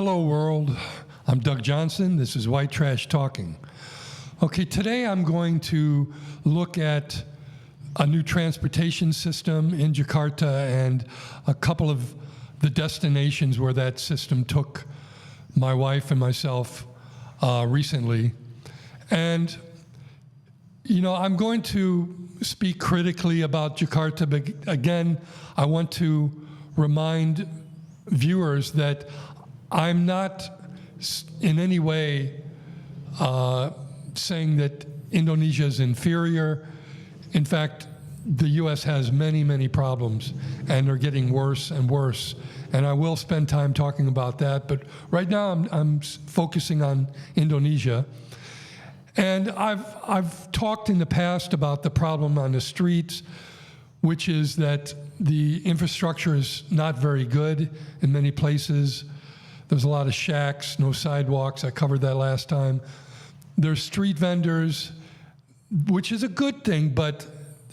Hello, world. I'm Doug Johnson. This is White Trash Talking. Okay, today I'm going to look at a new transportation system in Jakarta and a couple of the destinations where that system took my wife and myself recently. And, you know, I'm going to speak critically about Jakarta, but again, I want to remind viewers that I'm not in any way saying that Indonesia is inferior. In fact, the U.S. has many, many problems, and they're getting worse and worse. And I will spend time talking about that, but right now I'm focusing on Indonesia. And I've talked in the past about the problem on the streets, which is that the infrastructure is not very good in many places. There's a lot of shacks, no sidewalks. I covered that last time. There's street vendors, which is a good thing, but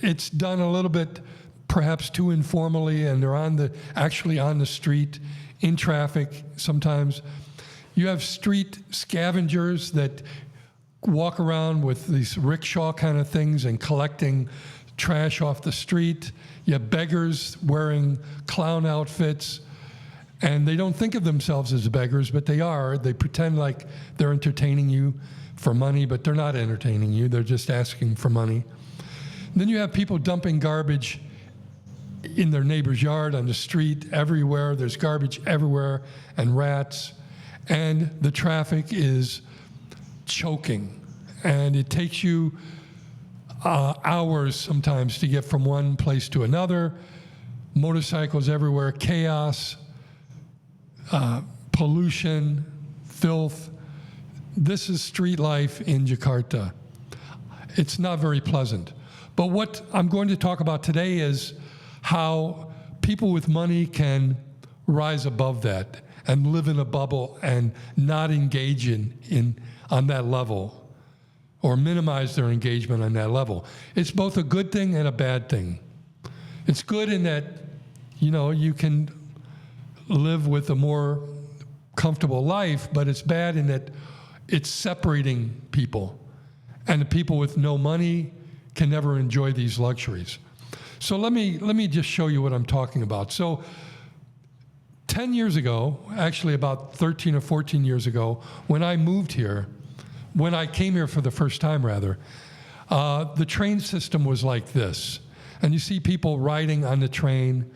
it's done a little bit perhaps too informally, and they're actually on the street in traffic sometimes. You have street scavengers that walk around with these rickshaw kind of things and collecting trash off the street. You have beggars wearing clown outfits. And they don't think of themselves as beggars, but they are. They pretend like they're entertaining you for money, but they're not entertaining you. They're just asking for money. And then you have people dumping garbage in their neighbor's yard, on the street, everywhere. There's garbage everywhere and rats. And the traffic is choking. And it takes you hours sometimes to get from one place to another. Motorcycles everywhere, chaos. Pollution, filth. This is street life in Jakarta. It's not very pleasant. But what I'm going to talk about today is how people with money can rise above that and live in a bubble and not engage on that level or minimize their engagement on that level. It's both a good thing and a bad thing. It's good in that, you know, you can live with a more comfortable life, but it's bad in that it's separating people. And the people with no money can never enjoy these luxuries. So let me just show you what I'm talking about. So 10 years ago, actually about 13 or 14 years ago, when I moved here, when I came here for the first time rather, the train system was like this. And you see people riding on the train,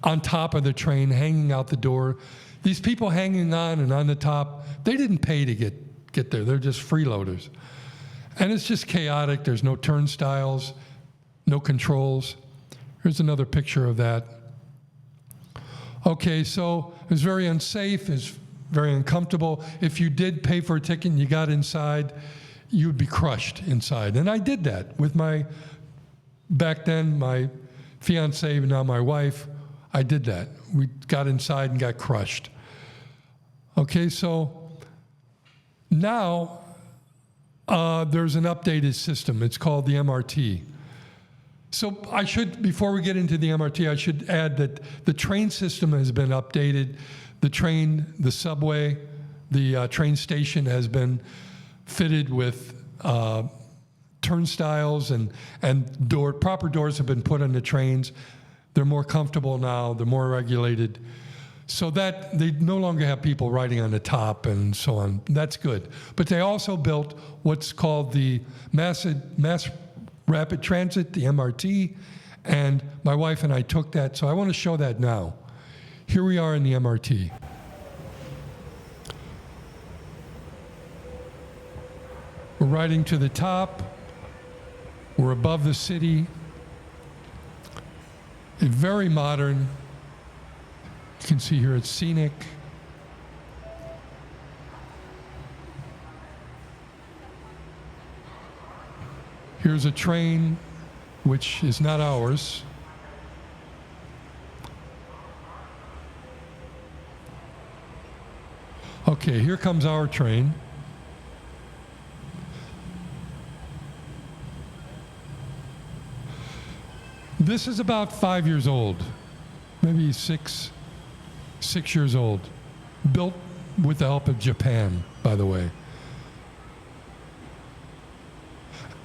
on top of the train, hanging out the door. These people hanging on and on the top, they didn't pay to get there. They're just freeloaders. And it's just chaotic. There's no turnstiles, no controls. Here's another picture of that. Okay, so it was very unsafe. It's very uncomfortable. If you did pay for a ticket and you got inside, you would be crushed inside. And I did that with back then, my fiancée, now my wife. I did that. We got inside and got crushed. Okay, so now there's an updated system. It's called the MRT. So before we get into the MRT, I should add that the train system has been updated. The subway, the train station has been fitted with turnstiles and proper doors have been put on the trains. They're more comfortable now, they're more regulated, so that they no longer have people riding on the top and so on. That's good. But they also built what's called the Mass Rapid Transit, the MRT, and my wife and I took that, so I want to show that now. Here we are in the MRT. We're riding to the top, we're above the city. Very modern. You can see here it's scenic. Here's a train, which is not ours. Okay, here comes our train. This is about 5 years old, maybe six years old. Built with the help of Japan, by the way.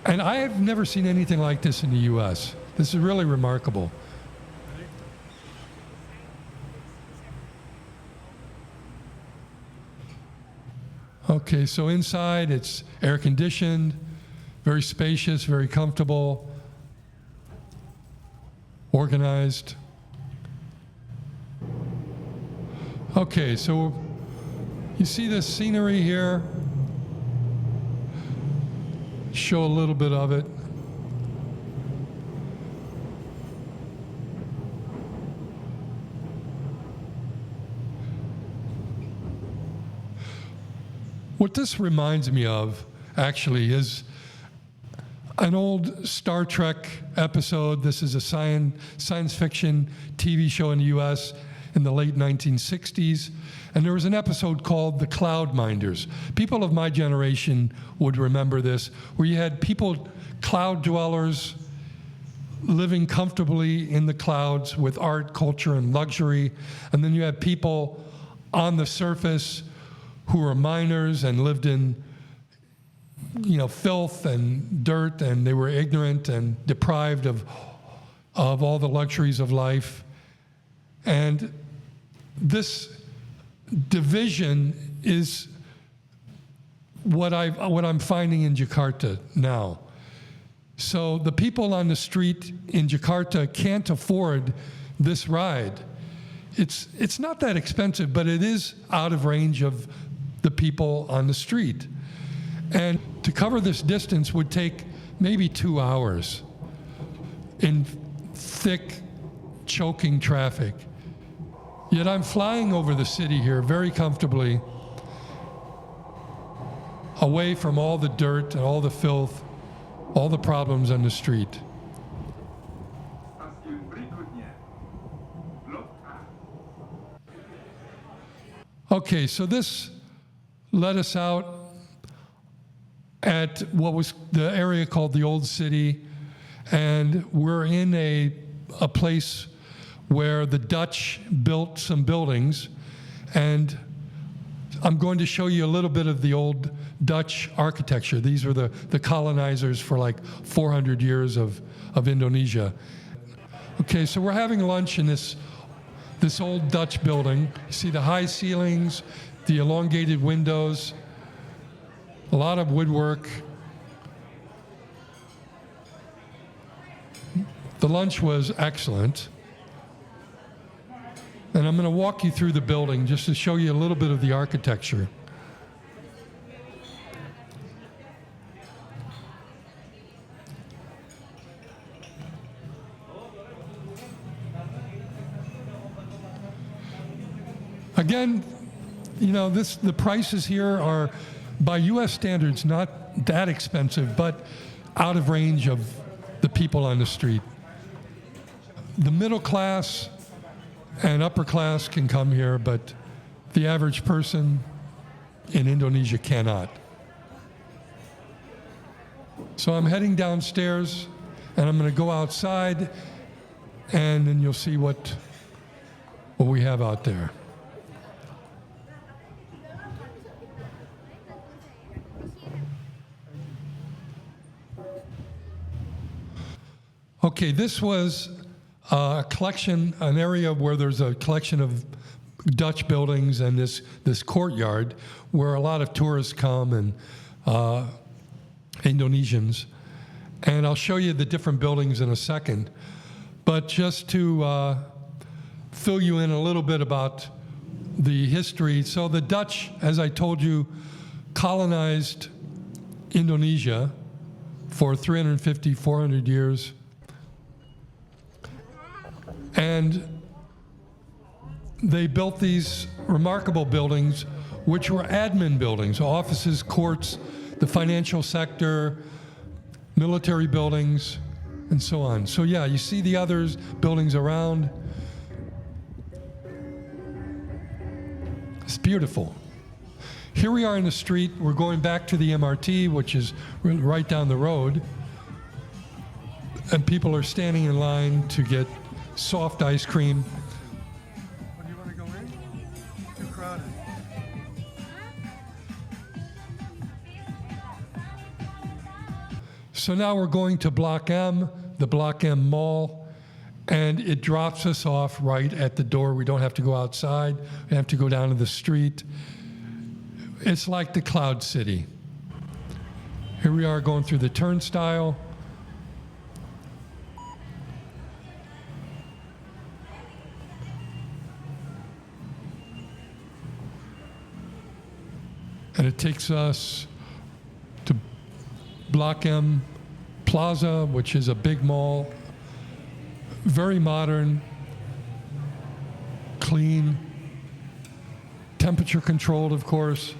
And I have never seen anything like this in the US. This is really remarkable. Okay, so inside it's air conditioned, very spacious, very comfortable, organized. Okay, so you see this scenery here? Show a little bit of it. What this reminds me of, actually, is an old Star Trek episode. This is a science fiction TV show in the US in the late 1960s. And there was an episode called The Cloud Minders. People of my generation would remember this, where you had people, cloud dwellers, living comfortably in the clouds with art, culture, and luxury. And then you had people on the surface who were miners and lived in, filth and dirt, and they were ignorant and deprived of all the luxuries of life. And this division is what I'm finding in Jakarta now. So the people on the street in Jakarta can't afford this ride. It's not that expensive, but it is out of range of the people on the street. And to cover this distance would take maybe 2 hours in thick, choking traffic. Yet I'm flying over the city here very comfortably, away from all the dirt and all the filth, all the problems on the street. Okay, so this led us out at what was the area called the Old City, and we're in a place where the Dutch built some buildings, and I'm going to show you a little bit of the old Dutch architecture. These were the colonizers for like 400 years of Indonesia. Okay, so we're having lunch in this old Dutch building. You see the high ceilings, the elongated windows, a lot of woodwork. The lunch was excellent. And I'm going to walk you through the building just to show you a little bit of the architecture. Again, the prices here are, by US standards, not that expensive, but out of range of the people on the street. The middle class and upper class can come here, but the average person in Indonesia cannot. So I'm heading downstairs, and I'm going to go outside, and then you'll see what we have out there. Okay, this was a collection, an area where there's a collection of Dutch buildings and this courtyard where a lot of tourists come and Indonesians. And I'll show you the different buildings in a second. But just to fill you in a little bit about the history. So the Dutch, as I told you, colonized Indonesia for 350, 400 years. And they built these remarkable buildings, which were admin buildings, offices, courts, the financial sector, military buildings, and so on. So yeah, you see the others, buildings around. It's beautiful. Here we are in the street. We're going back to the MRT, which is right down the road. And people are standing in line to get soft ice cream. Do you want to go in? Too crowded. So now we're going to Block M, the Block M Mall, and it drops us off right at the door. We don't have to go outside. We have to go down to the street. It's like the Cloud City. Here we are going through the turnstile. And it takes us to Block M Plaza, which is a big mall, very modern, clean, temperature controlled, of course.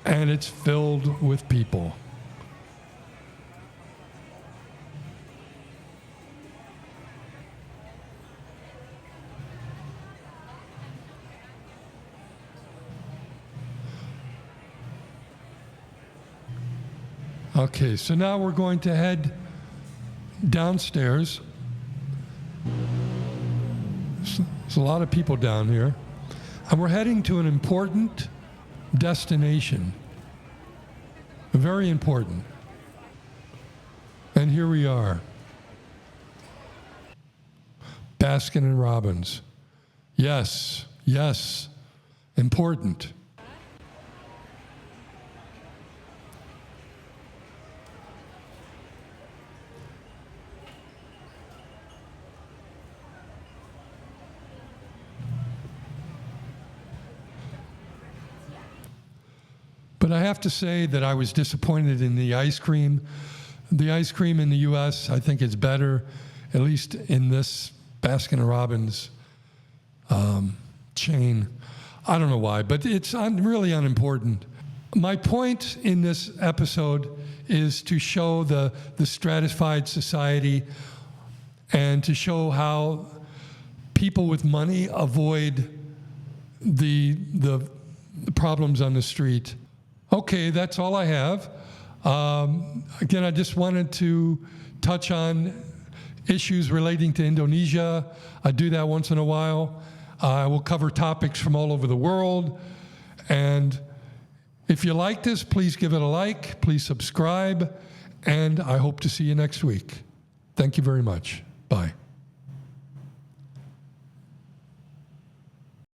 And it's filled with people. Okay, so now we're going to head downstairs. There's a lot of people down here. And we're heading to an important destination. Very important. And here we are. Baskin and Robbins. Yes, yes, important. But I have to say that I was disappointed in the ice cream. The ice cream in the U.S., I think, is better, at least in this Baskin & Robbins chain. I don't know why, but it's really unimportant. My point in this episode is to show the stratified society and to show how people with money avoid the problems on the street. Okay, that's all I have. Again, I just wanted to touch on issues relating to Indonesia. I do that once in a while. I will cover topics from all over the world. And if you like this, please give it a like, please subscribe, and I hope to see you next week. Thank you very much.